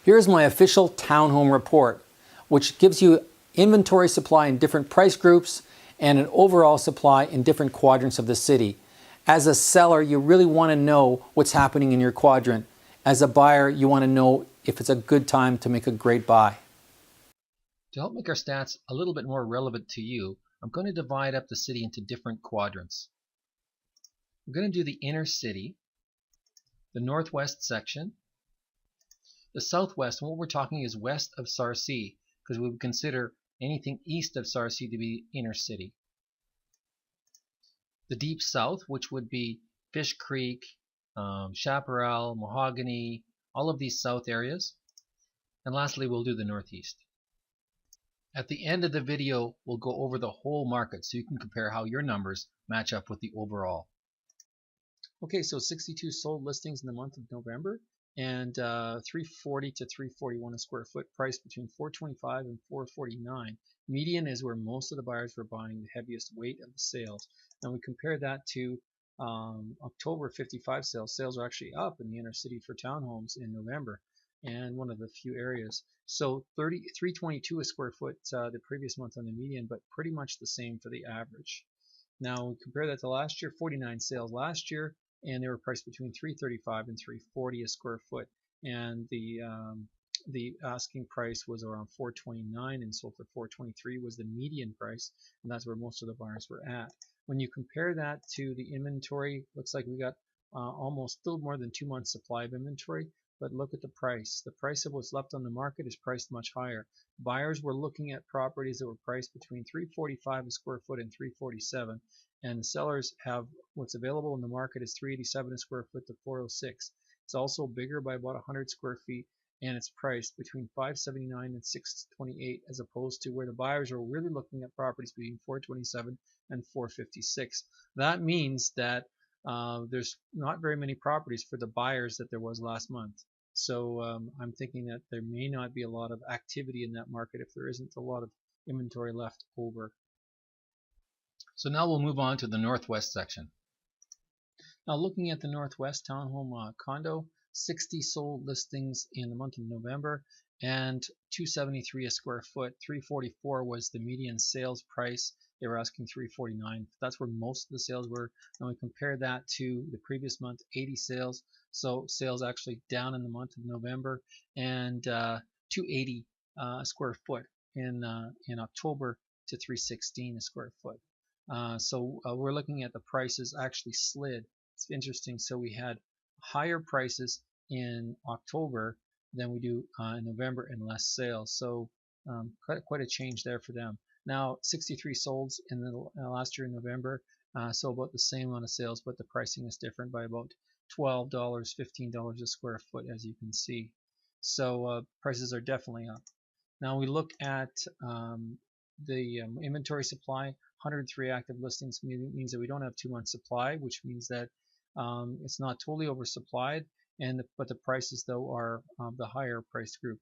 Here's my official townhome report, which gives you inventory supply in different price groups and an overall supply in different quadrants of the city. As a seller, you really want to know what's happening in your quadrant. As a buyer, you want to know if it's a good time to make a great buy. To help make our stats a little bit more relevant to you, I'm going to divide up the city into different quadrants. I'm going to do the inner city, the northwest section, the southwest, and what we're talking is west of Sarcee, because we would consider anything east of Sarcee to be inner city. The deep south, which would be Fish Creek, Chaparral, Mahogany, all of these south areas. And lastly, we'll do the northeast. At the end of the video, we'll go over the whole market so you can compare how your numbers match up with the overall. Okay, so 62 sold listings in the month of November, and 340 to 341 a square foot, price between 425 and 449. Median is where most of the buyers were buying, the heaviest weight of the sales. Now we compare that to October 55 sales. Sales are actually up in the inner city for townhomes in November, and one of the few areas. So 322 a square foot the previous month on the median, but pretty much the same for the average. Now we compare that to last year, 49 sales last year, and they were priced between 335 and 340 a square foot, and the asking price was around 429 and sold for 423 was the median price, and that's where most of the buyers were at. When you compare that to the inventory, looks like we got almost still more than 2 months supply of inventory, but look at the price. The price of what's left on the market is priced much higher. Buyers were looking at properties that were priced between 345 a square foot and 347, and the sellers have what's available in the market is 387 a square foot to 406. It's also bigger by about 100 square feet, and it's priced between 579 and 628, as opposed to where the buyers are really looking at properties between 427 and 456. That means that there's not very many properties for the buyers that there was last month. So I'm thinking that there may not be a lot of activity in that market if there isn't a lot of inventory left over. So now we'll move on to the northwest section. Now looking at the northwest townhome condo, 60 sold listings in the month of November, and 273 a square foot. 344 was the median sales price. They were asking 349. That's where most of the sales were. And we compare that to the previous month, 80 sales. So sales actually down in the month of November, and 280 a square foot in October to 316 a square foot. So we're looking at the prices actually slid. It's interesting. So we had higher prices in October than we do in November, and less sales. So quite a change there for them. Now 63 solds in the last year in November, so about the same amount of sales, but the pricing is different by about $12, $15 a square foot, as you can see. So prices are definitely up. Now we look at the inventory supply. 103 active listings means that we don't have 2 months supply, which means that it's not totally oversupplied, but the prices though are the higher price group.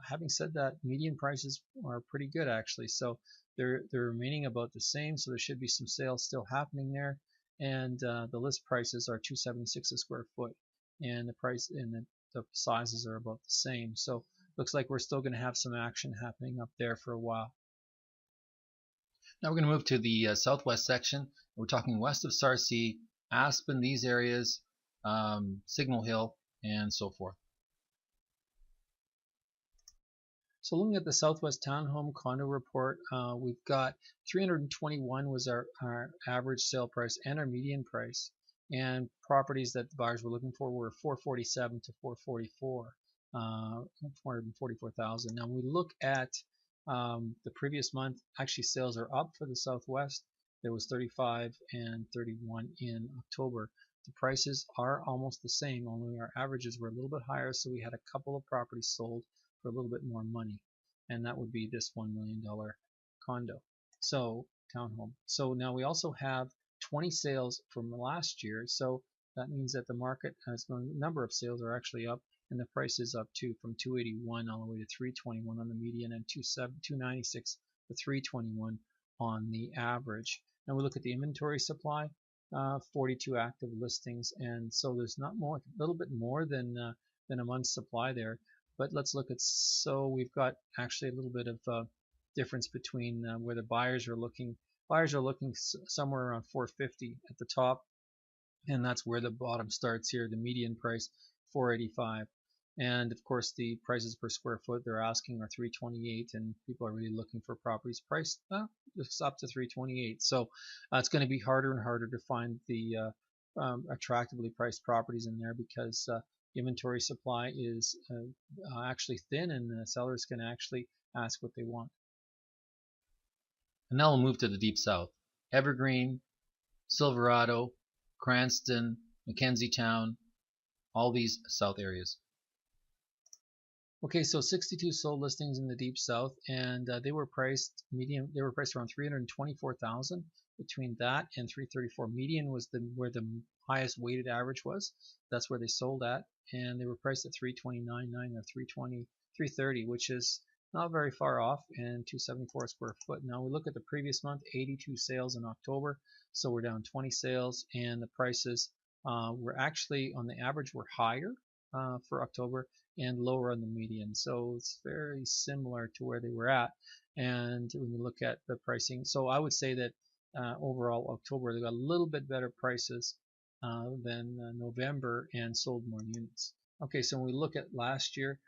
Having said that, median prices are pretty good actually, so they're remaining about the same, so there should be some sales still happening there. And the list prices are $276 a square foot, and the price and the sizes are about the same. So looks like we're still going to have some action happening up there for a while. Now we're going to move to the southwest section. We're talking west of Sarcee, Aspen, these areas, Signal Hill, and so forth. So looking at the Southwest Townhome Condo report, we've got 321 was our average sale price and our median price, and properties that the buyers were looking for were 447 to 444, 444,000. Now when we look at the previous month, actually sales are up for the Southwest. There was 35 and 31 in October. The prices are almost the same, only our averages were a little bit higher, so we had a couple of properties sold for a little bit more money, and that would be this $1 million condo, so townhome. So now we also have 20 sales from last year, so that means that the market has the number of sales are actually up, and the price is up too, from 281 all the way to 321 on the median, and 296 to 321 on the average. Now we look at the inventory supply, 42 active listings, and so there's not more, a little bit more than a month's supply there. But let's look at, so we've got actually a little bit of difference between where the buyers are looking. Buyers are looking somewhere around 450 at the top, and that's where the bottom starts here, the median price 485. And of course the prices per square foot they're asking are 328, and people are really looking for properties priced just up to 328. So it's going to be harder and harder to find the attractively priced properties in there, because inventory supply is actually thin, and the sellers can actually ask what they want. And now we'll move to the Deep South. Evergreen, Silverado, Cranston, Mackenzie Town, all these south areas. Okay, so 62 sold listings in the Deep South, and they were priced median. They were priced around 324,000. Between that and 334, median was where the highest weighted average was. That's where they sold at, and they were priced at 329.9 or 330, which is not very far off, and 274 square foot. Now we look at the previous month, 82 sales in October, so we're down 20 sales, and the prices were actually on the average were higher for October and lower on the median. So it's very similar to where they were at. And when we look at the pricing, so I would say that overall October they got a little bit better prices than November, and sold more units. Okay, so when we look at last year,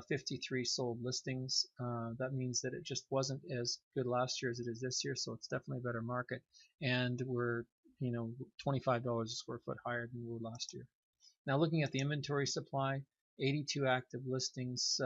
53 sold listings. That means that it just wasn't as good last year as it is this year, so it's definitely a better market. And we're, $25 a square foot higher than we were last year. Now looking at the inventory supply, 82 active listings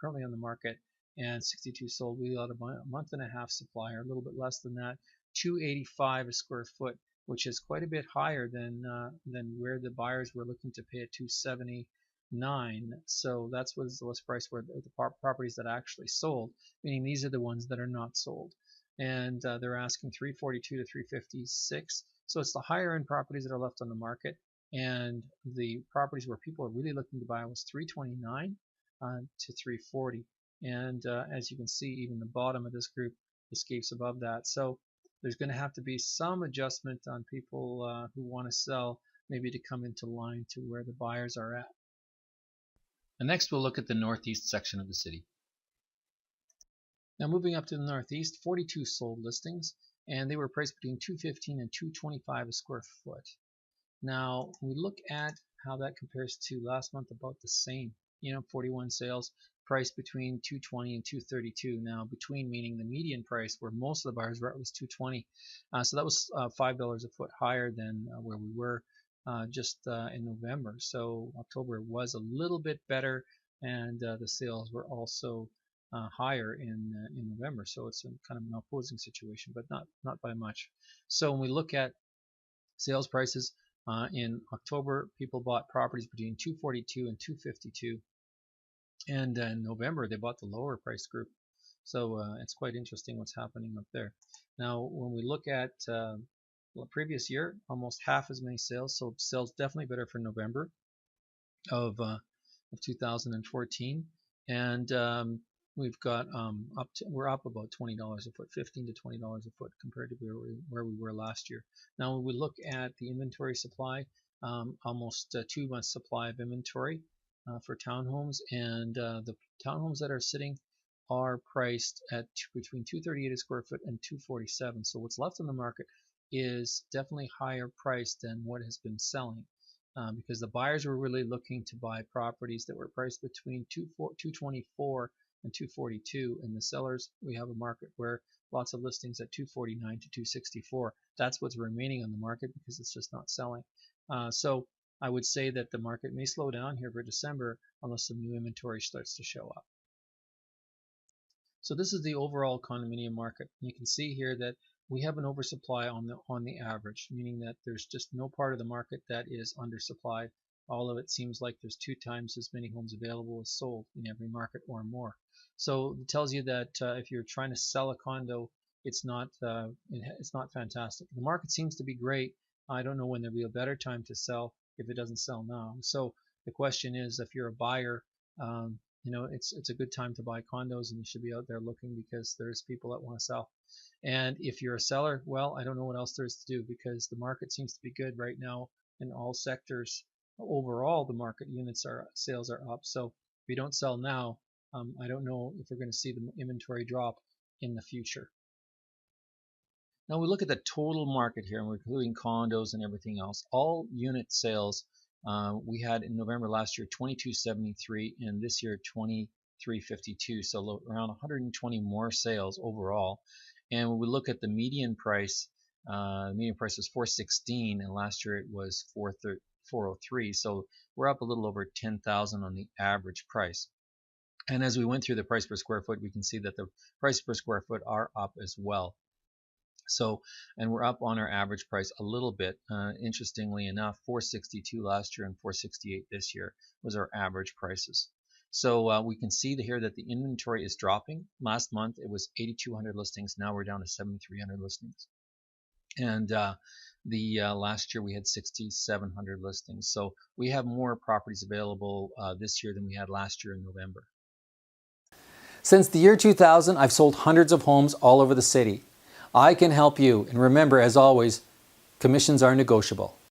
currently on the market, and 62 sold. We got a month and a half supply, or a little bit less than that. 285 a square foot, which is quite a bit higher than where the buyers were looking to pay at 279. So that's what the list price where the properties that actually sold, meaning these are the ones that are not sold, and they're asking 342 to 356. So it's the higher end properties that are left on the market, and the properties where people are really looking to buy was 329 to 340. And as you can see, even the bottom of this group escapes above that. So there's going to have to be some adjustment on people who want to sell, maybe to come into line to where the buyers are at. And next we'll look at the northeast section of the city. Now moving up to the northeast, 42 sold listings, and they were priced between $215 and $225 a square foot. Now we look at how that compares to last month, about the same. 41 sales, priced between $220 and $232. Now between meaning the median price where most of the buyers were at was $220. So that was $5 a foot higher than where we were just in November. So October was a little bit better, and the sales were also higher in November. So it's kind of an opposing situation, but not by much. So when we look at sales prices, in October, people bought properties between $242 and $252, and in November they bought the lower price group. So it's quite interesting what's happening up there. Now, when we look at the previous year, almost half as many sales. So sales definitely better for November of 2014, and we've got we're up about $20 a foot, $15 to $20 a foot compared to where we were last year. Now when we look at the inventory supply, almost 2 months supply of inventory for townhomes, and the townhomes that are sitting are priced at between $238 a square foot and $247. So what's left on the market is definitely higher priced than what has been selling. Because the buyers were really looking to buy properties that were priced between $224 and $242, and the sellers, we have a market where lots of listings at $249 to $264. That's what's remaining on the market because it's just not selling. So I would say that the market may slow down here for December unless some new inventory starts to show up. So this is the overall condominium market. You can see here that we have an oversupply on the average, meaning that there's just no part of the market that is undersupplied. All of it seems like there's 2 times as many homes available as sold in every market or more. So it tells you that if you're trying to sell a condo, it's not fantastic. The market seems to be great. I don't know when there'll be a better time to sell if it doesn't sell now. So the question is, if you're a buyer, it's a good time to buy condos, and you should be out there looking because there's people that want to sell. And if you're a seller, well, I don't know what else there is to do because the market seems to be good right now in all sectors. Overall, the market sales are up. So we don't sell now, I don't know if we're going to see the inventory drop in the future. Now we look at the total market here, and we're including condos and everything else. All unit sales we had in November last year 2273, and this year 2352. So around 120 more sales overall. And when we look at the median price was 416, and last year it was 403. So we're up a little over 10,000 on the average price. And as we went through the price per square foot, we can see that the price per square foot are up as well. So, and we're up on our average price a little bit. Interestingly enough, 462 last year and 468 this year was our average prices. So we can see here that the inventory is dropping. Last month it was 8,200 listings. Now we're down to 7,300 listings. And last year we had 6,700 listings. So we have more properties available this year than we had last year in November. Since the year 2000, I've sold hundreds of homes all over the city. I can help you, and remember, as always, commissions are negotiable.